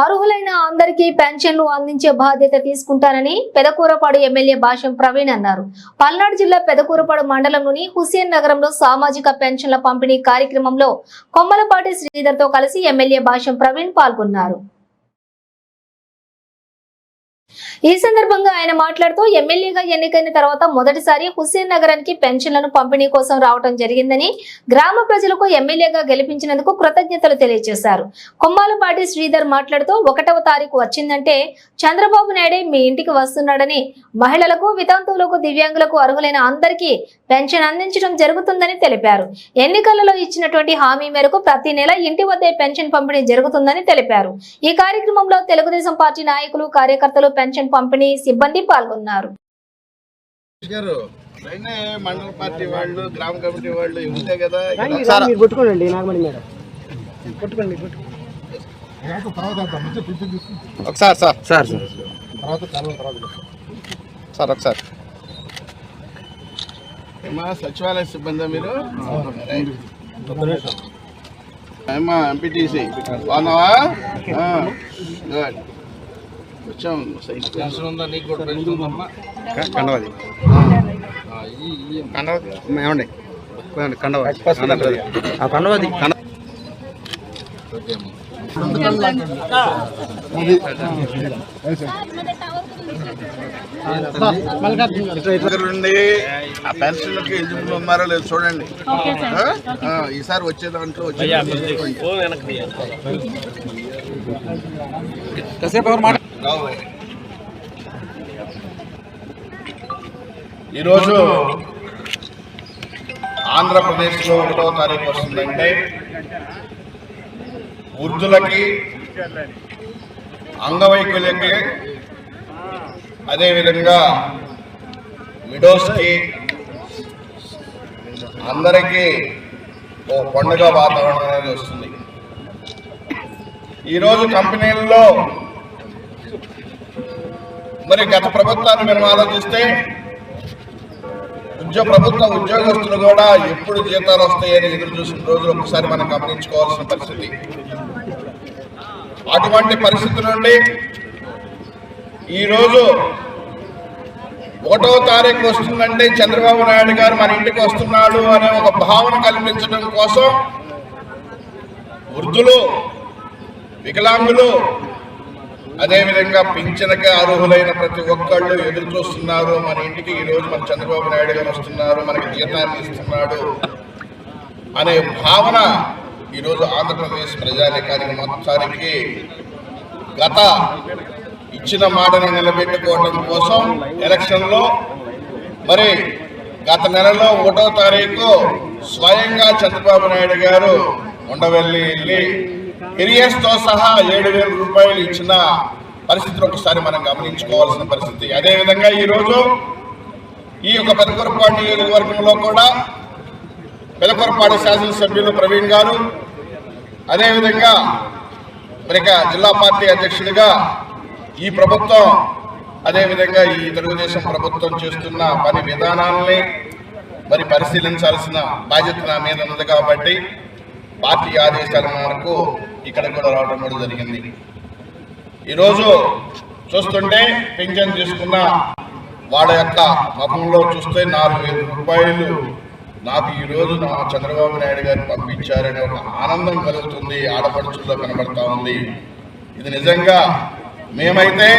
అర్హులైన అందరికీ పెన్షన్లు అందించే బాధ్యత తీసుకుంటానని పెదకూరపాడు ఎమ్మెల్యే భాష్యం ప్రవీణ్ అన్నారు. పల్నాడు జిల్లా పెదకూరపాడు మండలంలోని హుస్సేన్ నగరంలో సామాజిక పెన్షన్ల పంపిణీ కార్యక్రమంలో కొమ్మలపాటి శ్రీధర్ తో కలిసి ఎమ్మెల్యే భాష్యం ప్రవీణ్ పాల్గొన్నారు. ఈ సందర్భంగా ఆయన మాట్లాడుతూ ఎమ్మెల్యేగా ఎన్నికైన తర్వాత మొదటిసారి హుస్సేన్ నగరానికి పెన్షన్లను పంపిణీ కోసం రావడం జరిగిందని, గ్రామ ప్రజలకు ఎమ్మెల్యేగా గెలిపించినందుకు కృతజ్ఞతలు తెలియజేశారు. కొమ్మాలపాటి శ్రీధర్ మాట్లాడుతూ 1వ తారీఖు వచ్చిందంటే చంద్రబాబు నాయుడే మీ ఇంటికి వస్తున్నాడని, మహిళలకు, వితంతువులకు, దివ్యాంగులకు అర్హులైన అందరికీ పెన్షన్ అందించడం జరుగుతుందని తెలిపారు. ఎన్నికలలో ఇచ్చినటువంటి హామీ మేరకు ప్రతి నెల ఇంటి వద్దే పెన్షన్ పంపిణీ జరుగుతుందని తెలిపారు. ఈ కార్యక్రమంలో తెలుగుదేశం పార్టీ నాయకులు, కార్యకర్తలు, పెన్షన్ పంపిణీ సిబ్బంది పాల్గొన్నారు. మండల పార్టీ వాళ్ళు, గ్రామ కమిటీ వాళ్ళు ఉంటే కదా ఒకసారి ఏమా సచివాలయ సిబ్బంది మీరు ఏమా ఎంపీటీసీ బాగున్నావా? వచ్చాం. పెన్షన్ ఉందా నీకు కూడా? పెన్షన్ ఉందమ్మా. కండవది ఏమండి కండవది ఆ పెన్షన్కి ఎలిజిబుల్ ఉన్నారో లేదు చూడండి. ఈసారి వచ్చే దాంట్లో ఈరోజు ఆంధ్రప్రదేశ్లో 1వ తారీఖు వస్తుందంటే వృద్ధులకి, అంగవైకల్యకి, అదేవిధంగా విడోస్కి అందరికీ ఓ పండుగ వాతావరణం అనేది వస్తుంది. ఈరోజు కంపెనీల్లో మరి గత ప్రభుత్వాన్ని మనం ఆలోచిస్తే ప్రభుత్వ ఉద్యోగస్తులు కూడా ఎప్పుడు జీతాలు వస్తాయని ఎదురు చూసిన రోజులు ఒకసారి మనం గమనించుకోవాల్సిన పరిస్థితి. అటువంటి పరిస్థితి నుండి ఈరోజు 1వ తారీఖు వస్తుందంటే చంద్రబాబు నాయుడు గారు మన ఇంటికి వస్తున్నాడు అనే ఒక భావన కల్పించడం కోసం వృద్ధులు, వికలాంగులు, అదేవిధంగా పింఛనకి అర్హులైన ప్రతి ఒక్కళ్ళు ఎదురు చూస్తున్నారు. మన ఇంటికి ఈరోజు మన చంద్రబాబు నాయుడు గారు వస్తున్నారు, మనకి జీతాన్ని ఇస్తున్నాడు అనే భావన ఈరోజు ఆంధ్రప్రదేశ్ ప్రజానీకానికి మొత్తానికి గత ఇచ్చిన మాటను నిలబెట్టుకోవడం కోసం ఎలక్షన్లో మరి గత నెలలో 1వ తారీఖు స్వయంగా చంద్రబాబు నాయుడు గారు ఉండవెల్లి వెళ్ళి ఏరియర్స్తో సహా 7,000 రూపాయలు ఇచ్చిన పరిస్థితిని ఒకసారి మనం గమనించుకోవాల్సిన పరిస్థితి. అదేవిధంగా ఈరోజు ఈ యొక్క పెదకూరపాడు నియోజకవర్గంలో కూడా పెదకూరపాడు శాసనసభ్యులు ప్రవీణ్ గారు, అదేవిధంగా మరి జిల్లా పార్టీ అధ్యక్షుడిగా ఈ ప్రభుత్వం, అదేవిధంగా ఈ తెలుగుదేశం ప్రభుత్వం చేస్తున్న పని విధానాలని మరి పరిశీలించాల్సిన బాధ్యత నా మీద ఉంది కాబట్టి పార్టీ ఆదేశాల మేరకు ఇక్కడ కూడా రావడం కూడా జరిగింది. ఈరోజు చూస్తుంటే పింఛన్ తీసుకున్న వాళ్ళ యొక్క ముఖంలో చూస్తే 4,000 రూపాయలు నాకు ఈరోజు నా చంద్రబాబు నాయుడు గారు పంపించారనే ఒక ఆనందం కలుగుతుంది, ఆడపడుచుల్లో కనబడతా ఉంది. ఇది నిజంగా మేమైతే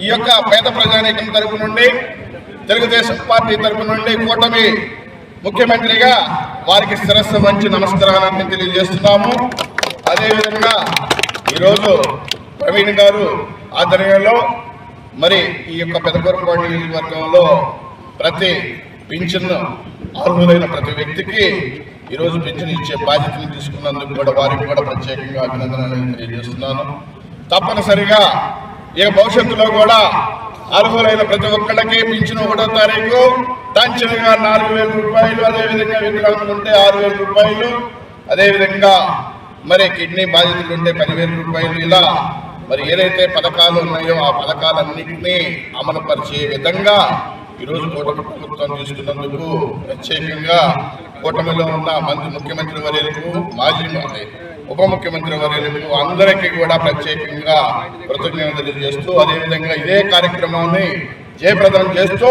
ఈ యొక్క పేద ప్రజానీకం తరపు నుండి, తెలుగుదేశం పార్టీ తరపు నుండి కూటమి ముఖ్యమంత్రిగా వారికి శిరస్సు వంచి నమస్కారాన్ని తెలియజేస్తున్నాము. అదేవిధంగా ఈరోజు ప్రవీణ్ గారు ఆధ్వర్యంలో మరి ఈ యొక్క పెదకూరపాడు నియోజకవర్గంలో ప్రతి పింఛన్ అర్హులైన ప్రతి వ్యక్తికి ఈరోజు పింఛన్ ఇచ్చే బాధ్యతను తీసుకున్నందుకు కూడా వారికి కూడా ప్రత్యేకంగా అభినందనలు తెలియజేస్తున్నాను. తప్పనిసరిగా ఈ భవిష్యత్తులో కూడా అర్హులైన ప్రతి ఒక్కళ్ళకి పింఛను 1వ తారీఖు టంచనగా 4,000 రూపాయలు, అదేవిధంగా వికలాంగులు ఉంటే 6,000 రూపాయలు, అదేవిధంగా మరి కిడ్నీ బాధితులు ఉంటే 10,000 రూపాయలు, ఇలా మరి ఏదైతే పథకాలు ఉన్నాయో ఆ పథకాలన్నింటినీ అమలు పరిచే విధంగా ఈరోజు కూటమి ప్రభుత్వం తీసుకున్నందుకు ప్రత్యేకంగా కూటమిలో ఉన్న మంత్రి ముఖ్యమంత్రి వర్యులకు, మాజీ ఉప ముఖ్యమంత్రి వర్యులకు అందరికీ కూడా ప్రత్యేకంగా కృతజ్ఞతలు తెలియజేస్తూ, అదేవిధంగా ఇదే కార్యక్రమాన్ని జయప్రదం చేస్తూ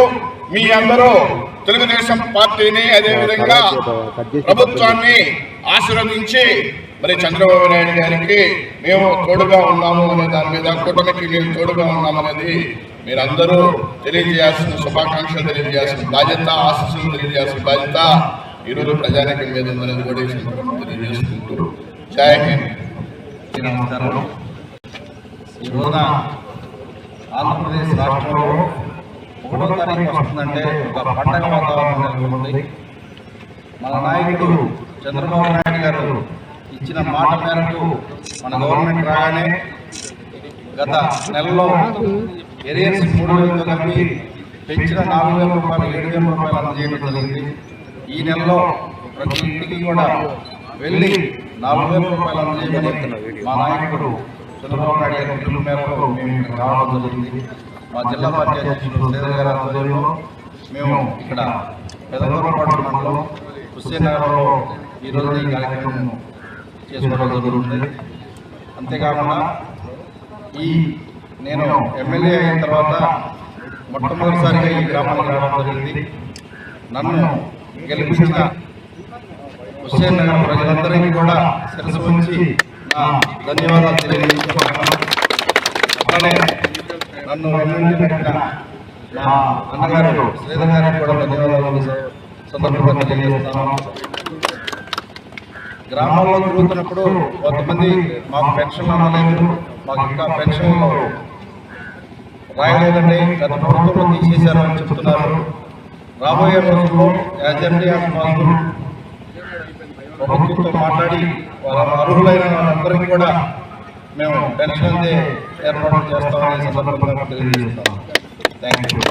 మీ అందరూ తెలుగుదేశం పార్టీని అదేవిధంగా ప్రభుత్వాన్ని ఆశీర్వదించి మరి చంద్రబాబు నాయుడు గారికి మేము తోడుగా ఉన్నాము అనే దాని మీద, కూటమికి మేము తోడుగా ఉన్నామనేది మీరందరూ తెలియజేయాల్సిన, శుభాకాంక్షలు తెలియజేయాల్సిన బాధ్యత, ఆశీస్సులు తెలియజేయాల్సిన బాధ్యత ఈరోజు ప్రజానికం మీద ఉందనేది కూడా తెలియజేసుకుంటూ జై హింద్. నమస్కారం. ఈ రోజున ఆంధ్రప్రదేశ్ రాష్ట్రంలో 1వ తారీఖు వస్తుందంటే ఒక పండగ వాతావరణం నెలకొంది. మన నాయకుడు చంద్రబాబు నాయుడు గారు ఇచ్చిన మాట మేరకు మన గవర్నమెంట్ రాగానే గత నెలలో ఏరియర్స్ 3,000తో కలిపి పెంచిన 4,000 రూపాయలు 7,000 రూపాయలు అందజేయడం జరిగింది. ఈ నెలలో ప్రతి ఇంటికి కూడా వెళ్ళి 4,000 రూపాయలు అందజేయమని మా నాయకుడు చంద్రబాబు నాయుడు గారి పిలుపు మేరకు మేము ఇక్కడ రావడం జరిగింది. మా జిల్లా పార్టీ అధ్యక్షుడు శ్రీధర్ గారి ఆధ్వర్యంలో మేము ఇక్కడ పెదకూరపాడు మండలం హుస్సేన్ నగర్లో ఈరోజు ఈ కార్యక్రమం చేసుకోవడం జరుగుతుంది. అంతేకాకుండా నేను ఎమ్మెల్యే అయిన తర్వాత మొట్టమొదటిసారిగా ఈ గ్రామానికి రావడం జరిగింది. నన్ను గెలిపించిన హుస్సేన్ నగర్ ప్రజలందరికీ కూడా శిరస్సు ఉంచి నా ధన్యవాదాలు తెలియజేస్తున్నాను. అట్లానే నన్ను ఎమ్మెల్యే పెట్టిన మా అన్నగారు శ్రీధర్ గారికి కూడా ధన్యవాదాలు సందర్భంగా తెలియజేస్తున్నాను. గ్రామాల్లో తిరుగుతున్నప్పుడు కొంతమంది మాకు పెన్షన్ అందలేదు, మాకు ఇంకా పెన్షన్లు రాయలేదండి, గత ప్రభుత్వంలో తీసేశారు అని చెప్తున్నారు. రాబోయే రోజుల్లో యాజ్ ఎర్లీ యాజ్ పాసిబుల్ ప్రభుత్వంతో మాట్లాడి వాళ్ళ అర్హులైన వాళ్ళందరికీ కూడా మేము పెన్షన్ అందే ఏర్పాటు చేస్తామని సందర్భంగా తెలియజేస్తాం. Thank you.